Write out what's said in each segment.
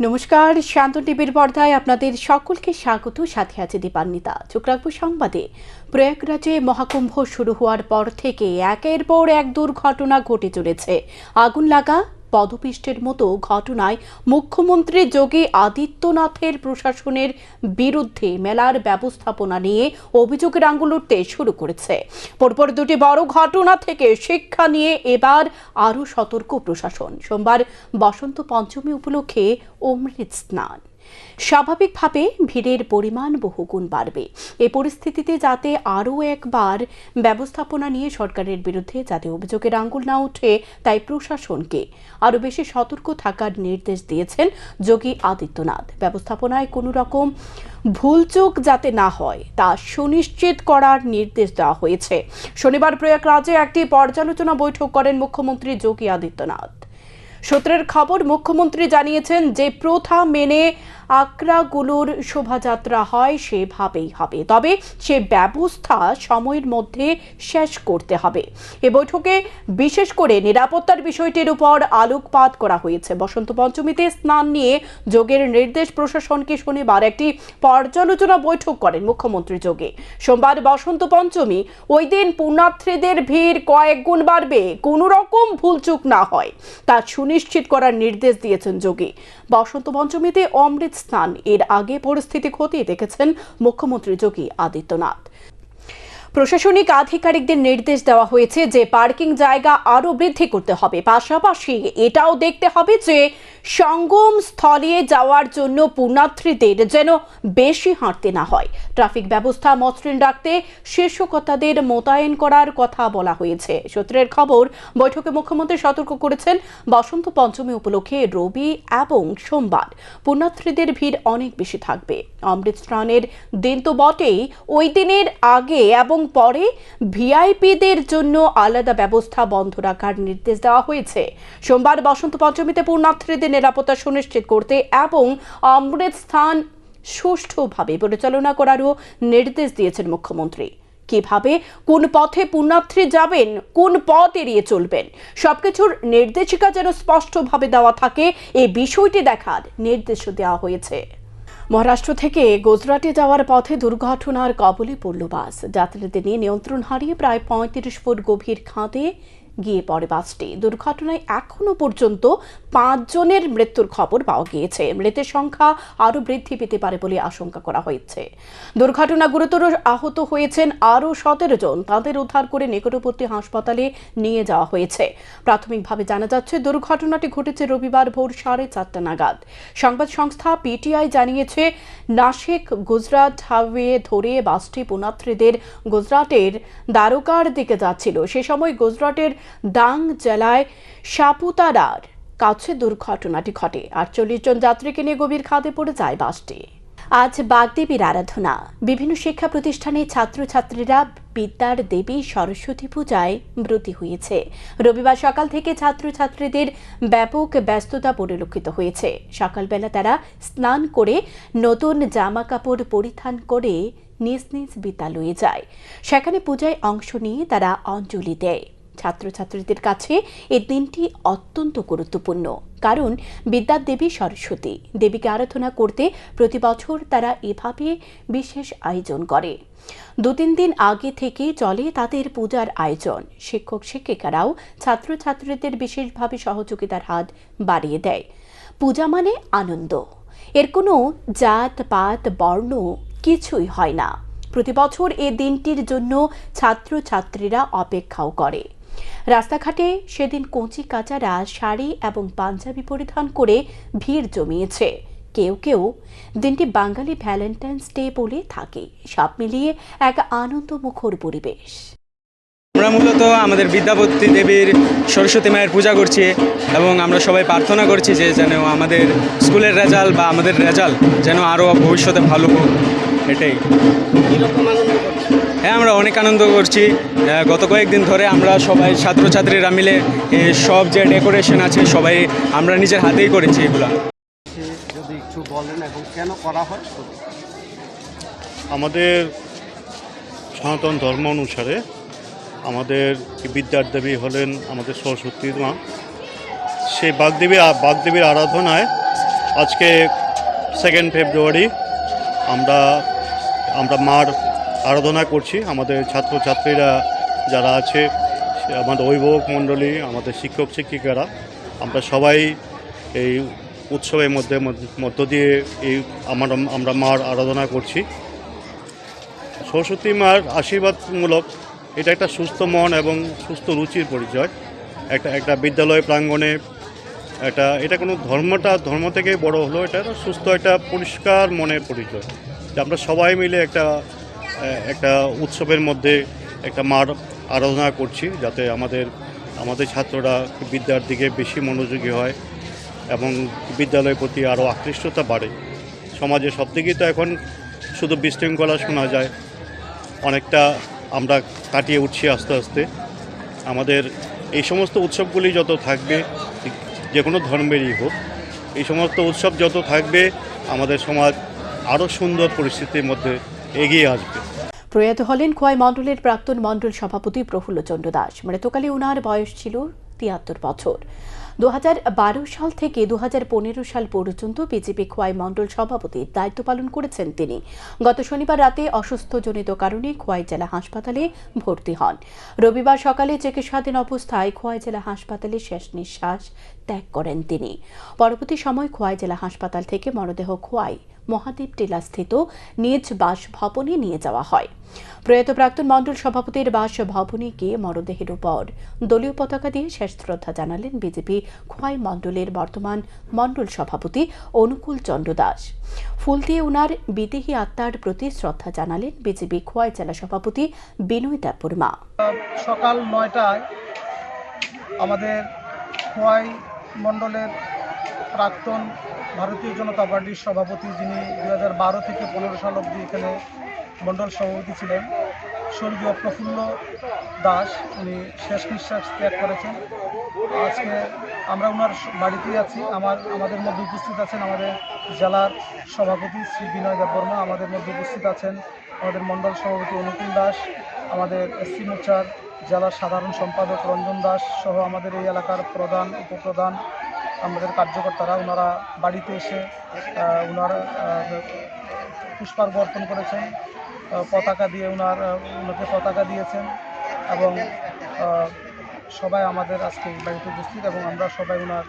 নমস্কার, শান্ত টিভির পর্দায় আপনাদের সকলকে স্বাগত। সাথে আছে দীপান্বিতা। চোখ রাখবো সংবাদে। প্রয়াগরাজে মহাকুম্ভ শুরু হওয়ার পর থেকে একের পর এক দুর্ঘটনা ঘটে চলেছে। আগুন লাগা, পদপিষ্টের মতো ঘটনায় মুখ্যমন্ত্রী যোগী আদিত্যনাথের প্রশাসনের বিরুদ্ধে মেলার ব্যবস্থাপনা নিয়ে অভিযোগের আঙুল উঠতে শুরু করেছে। পরপর দুটি বড় ঘটনা থেকে শিক্ষা নিয়ে এবার আরও সতর্ক প্রশাসন। সোমবার বসন্ত পঞ্চমী উপলক্ষে অমৃত স্নান। স্বাভাবিকভাবে ভিড়ের পরিমাণ বহুগুণ বাড়বে। এই পরিস্থিতিতে যাতে আরও একবার ব্যবস্থাপনা নিয়ে সরকারের বিরুদ্ধে যাতে অভিযোগের আঙুল না ওঠে, তাই প্রশাসনকে আরও বেশি সতর্ক থাকার নির্দেশ দিয়েছেন যোগী আদিত্যনাথ। ব্যবস্থাপনায় কোনো রকম ভুলচুক যাতে না হয় তা সুনিশ্চিত করার নির্দেশ দেওয়া হয়েছে। শনিবার প্রয়াগরাজে একটি পর্যালোচনা বৈঠক করেন মুখ্যমন্ত্রী যোগী আদিত্যনাথ। সূত্রের খবর, মুখ্যমন্ত্রী জানিয়েছেন যে প্রথা মেনে আখড়াগুলোর শোভাযাত্রা হয় সেভাবেই হবে, তবে সে ব্যবস্থা সময়ের মধ্যে শেষ করতে হবে। এ বৈঠকে বিশেষ করে নিরাপত্তার বিষয়টির উপর আলোকপাত করা হয়েছে। বসন্ত পঞ্চমীতে স্নান নিয়ে যোগের নির্দেশ প্রশাসনকে শনিবার একটি পর্যালোচনা বৈঠক করেন মুখ্যমন্ত্রী যোগী। সোমবার বসন্ত পঞ্চমী, ওই দিন পুণ্যার্থীদের ভিড় কয়েক গুণ বাড়বে, কোনো রকম ভুলচুক না হয় তা সুনিশ্চিত করার নির্দেশ দিয়েছেন যোগী। বসন্ত পঞ্চমীতে অমৃত স্নান, এর আগে পরিস্থিতি খতিয়ে দেখেছেন মুখ্যমন্ত্রী যোগী আদিত্যনাথ। প্রশাসনিক আধিকারিকদের নির্দেশ দেওয়া হয়েছে যে পার্কিং জায়গা আরও বৃদ্ধি করতে হবে। পাশাপাশি এটাও দেখতে হবে যে সঙ্গম স্থলে যাওয়ার জন্য পুণ্যার্থীদের যেন বেশি হাঁটতে না হয়। ট্রাফিক ব্যবস্থা মসৃণ রাখতে শীর্ষকর্তাদের মোতায়েন করার কথা বলা হয়েছে। সূত্রের খবর, বৈঠকে মুখ্যমন্ত্রী সতর্ক করেছেন বসন্ত পঞ্চমী উপলক্ষে রবি এবং সোমবার পুণ্যার্থীদের ভিড় অনেক বেশি থাকবে। অমৃত স্নানের দিন তো বটেই, ওই দিনের আগে এবং পরে ভিআইপিদের জন্য আলাদা ব্যবস্থা বন্ধ রাখার নির্দেশ দেওয়া হয়েছে। সোমবার বসন্ত পঞ্চমীতে পুণ্যার্থীদের নিরাপত্তা সুনিশ্চিত করতে এবং অমৃত স্থান সুষ্ঠুভাবে পরিচালনা করারও নির্দেশ দিয়েছেন মুখ্যমন্ত্রী। কিভাবে, কোন পথে পুণ্যার্থী যাবেন, কোন পথ এড়িয়ে চলবেন, সবকিছুর নির্দেশিকা যেন স্পষ্টভাবে দেওয়া থাকে, এই বিষয়টি দেখার নির্দেশও দেওয়া হয়েছে। মহারাষ্ট্র থেকে গুজরাটে যাওয়ার পথে দুর্ঘটনার কবলে পড়ল বাস। যাত্রীদের নিয়ে নিয়ন্ত্রণ হারিয়ে প্রায় ৩৫ ফুট গভীর খাদে গিয়ে পড়ে বাসটি। দুর্ঘটনায় এখনো পর্যন্ত ৫ জনের মৃত্যুর খবর পাওয়া গিয়েছে। মৃতের সংখ্যা আরও বৃদ্ধি পেতে পারে বলে আশঙ্কা করা হয়েছে। দুর্ঘটনা গুরুতর আহত হয়েছেন আরও ১৭ জন। তাদের উদ্ধার করে নিকটবর্তী হাসপাতালে নিয়ে যাওয়া হয়েছে। প্রাথমিকভাবে জানা যাচ্ছে দুর্ঘটনাটি ঘটেছে রবিবার ভোর ৪:৩০ নাগাদ। সংবাদ সংস্থা পিটিআই জানিয়েছে, নাসিক গুজরাট হাইওয়ে ধরে বাসটি পুণ্যার্থীদের গুজরাটের দ্বারকার দিকে যাচ্ছিল। সে সময় গুজরাটের ডাং জেলায় সাপুতারার কাছে দুর্ঘটনাটি ঘটে। ৪৮ জন যাত্রীকে নিয়ে গভীর খাদে পড়ে যায় বাসটি। আজ বাগদেবীর আরাধনা। বিভিন্ন শিক্ষা প্রতিষ্ঠানে ছাত্রছাত্রীরা বিদ্যার দেবী সরস্বতী পূজায় ব্রতী হয়েছে। রবিবার সকাল থেকে ছাত্রছাত্রীদের ব্যাপক ব্যস্ততা পরিলক্ষিত হয়েছে। সকালবেলা তারা স্নান করে নতুন জামা কাপড় পরিধান করে নিজ নিজ বিদ্যালয়ে যায়। সেখানে পূজায় অংশ নিয়ে তারা অঞ্জলি দেয়। ছাত্রছাত্রীদের কাছে এই দিনটি অত্যন্ত গুরুত্বপূর্ণ, কারণ বিদ্যার দেবী সরস্বতী দেবীকে আরাধনা করতে প্রতি বছর তারা এভাবে বিশেষ আয়োজন করে। ২-৩ দিন আগে থেকে চলে তাদের পূজার আয়োজন। শিক্ষক শিক্ষিকারাও ছাত্রছাত্রীদের বিশেষভাবে সহযোগিতার হাত বাড়িয়ে দেয়। পূজা মানে আনন্দ, এর কোনো জাত পাত বর্ণ কিছুই হয় না। প্রতি বছর এই দিনটির জন্য ছাত্রছাত্রীরা অপেক্ষাও করে। রাস্তাঘাটে সেদিন কচি কাচারা শাড়ি এবং পাঞ্জাবি পরিধান করে ভিড় জমিয়েছে। কেউ কেউ দিনটি বাঙালি ভ্যালেন্টাইন্স ডে বলে থাকে। সব মিলিয়ে এক আনন্দমুখর পরিবেশ। আমরা মূলত আমাদের বিদ্যাপতি দেবীর সরস্বতী মায়ের পূজা করছি এবং আমরা সবাই প্রার্থনা করছি যে যেন আমাদের স্কুলের রেজাল্ট বা আমাদের রেজাল্ট যেন আরও ভবিষ্যতে ভালো হোক। এটাই। হ্যাঁ, আমরা অনেক আনন্দ করছি। গত কয়েকদিন ধরে আমরা সবাই ছাত্রছাত্রীরা মিলে সব যে ডেকোরেশন আছে সবাই আমরা নিজের হাতেই করেছি এগুলো। যদি একটু বলেন এবং কেন করা হয়? আমাদের সনাতন ধর্ম অনুসারে আমাদের বিদ্যার দেবী হলেন আমাদের সরস্বতী মা। সেই বাগদেবীর আরাধনায় আজকে 2 ফেব্রুয়ারি আমরা আমরা মার আরাধনা করছি। আমাদের ছাত্রছাত্রীরা যারা আছে, আমাদের অভিভাবক মণ্ডলী, আমাদের শিক্ষক শিক্ষিকারা, আমরা সবাই এই উৎসবের মধ্য দিয়ে আমরা মার আরাধনা করছি। সরস্বতী মার আশীর্বাদমূলক এটা একটা সুস্থ মন এবং সুস্থ রুচির পরিচয়। একটা বিদ্যালয় প্রাঙ্গণে এটা কোনো ধর্ম থেকে বড় হলো, এটা সুস্থ একটা পরিষ্কার মনের পরিচয়, যে আমরা সবাই মিলে একটা উৎসবের মধ্যে একটা মার আরাধনা করছি, যাতে আমাদের ছাত্ররা বিদ্যার দিকে বেশি মনোযোগী হয় এবং বিদ্যালয়ের প্রতি আরও আকৃষ্টতা বাড়ে। সমাজে সব দিকেই তো এখন শুধু বিশৃঙ্খলা শোনা যায়, অনেকটা আমরা কাটিয়ে উঠছি আস্তে আস্তে। আমাদের এই সমস্ত উৎসবগুলি যত থাকবে, যে কোনো ধর্মেরই হোক, এই সমস্ত উৎসব যত থাকবে, আমাদের সমাজ আরও সুন্দর পরিস্থিতির মধ্যে এগিয়ে আসবে। প্রয়াত হলেন খোয়াই মণ্ডলের প্রাক্তন মণ্ডল সভাপতি প্রফুল্লচন্দ্র দাস। মৃতকালে ওনার বয়স ছিল 73 বছর। 2012 সাল থেকে 2015 সাল পর্যন্ত বিজেপি খোয়াই মণ্ডল সভাপতির দায়িত্ব পালন করেছেন তিনি। গত শনিবার রাতে অসুস্থজনিত কারণে খোয়াই জেলা হাসপাতালে ভর্তি হন। রবিবার সকালে চিকিৎসাধীন অবস্থায় খোয়াই জেলা হাসপাতালে শেষ নিঃশ্বাস ত্যাগ করেন তিনি। পরবর্তী সময় খোয়াই জেলা হাসপাতাল থেকে মরদেহ খোয়াই মহাদেব টিলাস্থিত নিজ বাসভবনে নিয়ে যাওয়া হয়। প্রয়াত প্রাক্তন মণ্ডল সভাপতির বাসভবনে গিয়ে মরদেহের উপর দলীয় পতাকা দিয়ে শেষ শ্রদ্ধা জানালেন বিজেপি খোয়াই মণ্ডলের বর্তমান মণ্ডল সভাপতি অনুকূল চন্দ্র দাস। ফুল দিয়ে উনার বিদেহী আত্মার প্রতি শ্রদ্ধা জানালেন বিজেপি খোয়াই জেলা সভাপতি বিনয় দেববর্মা। সকাল 9টায় আমাদের খোয়াই মণ্ডলের প্রাক্তন ভারতীয় জনতা পার্টির সভাপতি, যিনি 2012 থেকে 15 সাল অবধি এখানে মণ্ডল সভাপতি ছিলেন, স্বর্গীয় প্রফুল্ল দাস, উনি শেষ নিঃশ্বাস ত্যাগ করেছেন। আজকে আমরা ওনার বাড়িতেই আছি। আমাদের মধ্যে উপস্থিত আছেন আমাদের জেলার সভাপতি শ্রী বিনয় দেববর্মা, আমাদের মধ্যে উপস্থিত আছেন আমাদের মণ্ডল সভাপতি অনুকূল দাস, আমাদের এসসি মোর্চার জেলার সাধারণ সম্পাদক রঞ্জন দাস সহ আমাদের এই এলাকার প্রধান উপপ্রধান, আমাদের কার্যকর্তারা। ওনারা বাড়িতে এসে ওনারা পুষ্পার্ঘ অর্পণ করেছেন, পতাকা দিয়ে ওনাকে পতাকা দিয়েছেন এবং সবাই আমাদের আজকে বাড়িতে উপস্থিত, এবং আমরা সবাই ওনার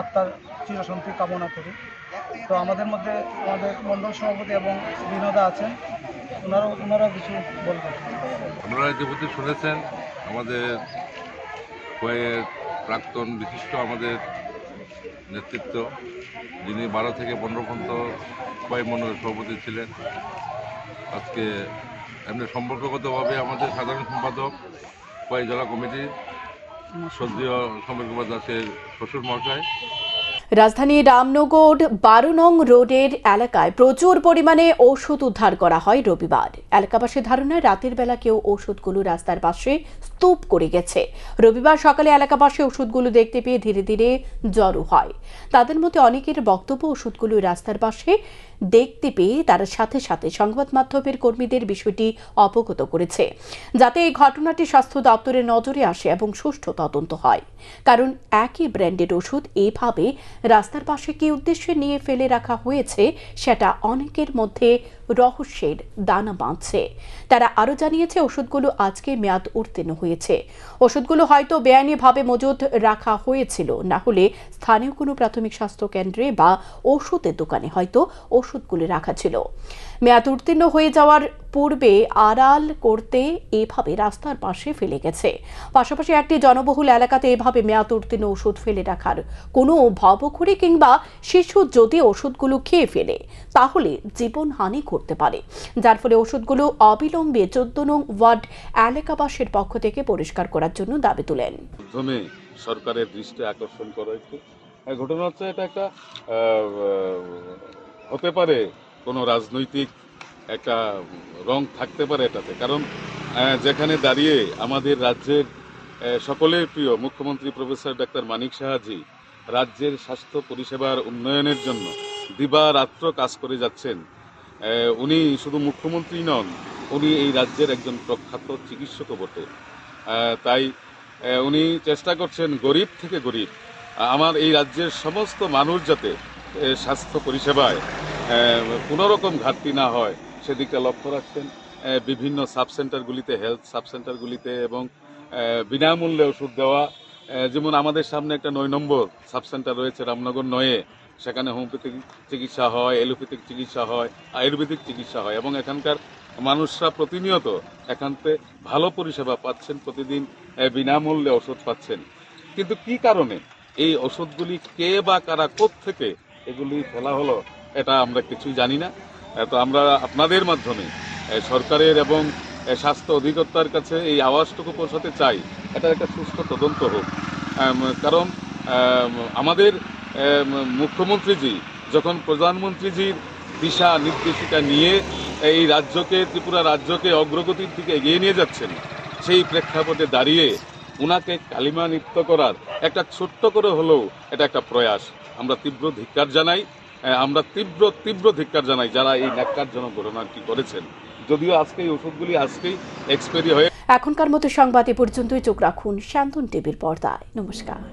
আত্মার চিরশান্তি কামনা করি। তো আমাদের মধ্যে আমাদের মণ্ডল সভাপতি এবং বিনোদা আছেন, ওনারাও কিছু বলবেন। আপনারা ইতিমধ্যে শুনেছেন আমাদের খোয়াইয়ের প্রাক্তন বিশিষ্ট আমাদের নেতৃত্ব, যিনি 12 থেকে 15 পর্যন্ত খোয়াই মণ্ডলের সভাপতি ছিলেন। আজকে এমনি সম্পর্কগতভাবে আমাদের সাধারণ সম্পাদক খোয়াই জেলা কমিটির শ্রদ্ধেয় সমীর কুমার দাসের শ্বশুর মহাশয়। রাজধানীর রামনগর 12 নং রোডের এলাকায় প্রচুর পরিমাণে ওষুধ উদ্ধার করা হয় রবিবার। এলাকাবাসীর ধারণা রাতের বেলা কেউ ওষুধগুলো রাস্তার পাশে স্তূপ করে গেছে। রবিবার সকালে এলাকাবাসী ওষুধগুলো দেখতে পেয়ে ধীরে ধীরে জড়ো হয়। তাদের মধ্যে অনেকের বক্তব্য, ওষুধগুলো রাস্তার পাশে দেখতে পেয়ে তারা সাথে সাথে সংবাদ মাধ্যমের কর্মীদের বিষয়টি অবগত করেছে, যাতে এই ঘটনাটি স্বাস্থ্য দপ্তরের নজরে আসে এবং সুষ্ঠু তদন্ত হয়। কারণ একই ব্র্যান্ডের ওষুধ এভাবে রাস্তার পাশে কি উদ্দেশ্যে নিয়ে ফেলে রাখা হয়েছে, সেটা অনেকের মধ্যে রহস্যের দানা বাঁধছে। তারা আরও জানিয়েছে, ওষুধগুলো আজকে মেয়াদ উত্তীর্ণ হয়েছে। ওষুধগুলো হয়তো বেআইনিভাবে মজুত রাখা হয়েছিল, না হলে স্থানীয় কোনো প্রাথমিক স্বাস্থ্য কেন্দ্রে বা ওষুধের দোকানে হয়তো ওষুধগুলো রাখা ছিল। মেয়াদ উত্তীর্ণ হয়ে যাওয়ার পূর্বে আড়াল করতে এভাবে রাস্তার পাশে ফেলে গেছে। পাশাপাশি একটি জনবহুল এলাকাতে এভাবে মেয়াদ উত্তীর্ণ ওষুধ ফেলে রাখার কোনো ভবঘুরে কিংবা শিশু যদি ওষুধগুলো খেয়ে ফেলে, তাহলে জীবনহানি ঘটতে পারে, যার ফলে ওষুধগুলো অবিলম্বে 14 নং ওয়ার্ড এলাকাবাসীর পক্ষ থেকে পরিষ্কার করার জন্য দাবি তোলেন। প্রথমে সরকারের দৃষ্টি আকর্ষণ করা একটু ঘটনা হচ্ছে, এটা একটা হতে পারে কোনো রাজনৈতিক একটা রং থাকতে পারে এটাতে। কারণ যেখানে দাঁড়িয়ে আমাদের রাজ্যের সকলের প্রিয় মুখ্যমন্ত্রী প্রফেসর ডাক্তার মানিক সাহাজি রাজ্যের স্বাস্থ্য পরিষেবার উন্নয়নের জন্য দিবারাত্র কাজ করে যাচ্ছেন। উনি শুধু মুখ্যমন্ত্রী নন, উনি এই রাজ্যের একজন প্রখ্যাত চিকিৎসকও বটে। তাই উনি চেষ্টা করছেন গরিব থেকে গরিব আমার এই রাজ্যের সমস্ত মানুষ যাতে স্বাস্থ্য পরিষেবায় কোনো রকম ঘাটতি না হয় সেদিকটা লক্ষ্য রাখছেন। বিভিন্ন সাব সেন্টারগুলিতে, হেলথ সাব সেন্টারগুলিতে এবং বিনামূল্যে ওষুধ দেওয়া। যেমন আমাদের সামনে একটা 9 নম্বর সাব সেন্টার রয়েছে রামনগর 9-এ, সেখানে হোমিওপ্যাথিক চিকিৎসা হয়, এলোপ্যাথিক চিকিৎসা হয়, আয়ুর্বেদিক চিকিৎসা হয় এবং এখানকার মানুষরা প্রতিনিয়ত এখান থেকে ভালো পরিষেবা পাচ্ছেন, প্রতিদিন বিনামূল্যে ওষুধ পাচ্ছেন। কিন্তু কি কারণে এই ওষুধগুলি কে বা কারা কোত্থেকে এগুলি ফেলা হলো এটা আমরা কিছুই জানি না। তো আমরা আপনাদের মাধ্যমে সরকারের এবং স্বাস্থ্য অধিকর্তার কাছে এই আওয়াজটুকু পৌঁছাতে চাই, এটার একটা সুস্থ তদন্ত হোক। কারণ আমাদের মুখ্যমন্ত্রীজি যখন প্রধানমন্ত্রীজির দিশা নির্দেশিকা নিয়ে এই রাজ্যকে, ত্রিপুরা রাজ্যকে অগ্রগতির দিকে এগিয়ে নিয়ে যাচ্ছেন, সেই প্রেক্ষাপটে দাঁড়িয়ে উনাকে কালিমা নৃত্য করার একটা ছোট্ট করে হলেও এটা একটা প্রয়াস। আমরা তীব্র ধিক্কার জানাই, আমরা তীব্র ধিক্কার জানাই যারা এই ন্যাক্কারজনক ঘটনাটি করেছেন। যদিও আজকে এই ওষুধগুলি আজকেই এক্সপায়ারি হয়ে এখনকার মতো সংবাদ এ পর্যন্তই। চোখ রাখুন শান্তন টিভির পর্দায়। নমস্কার।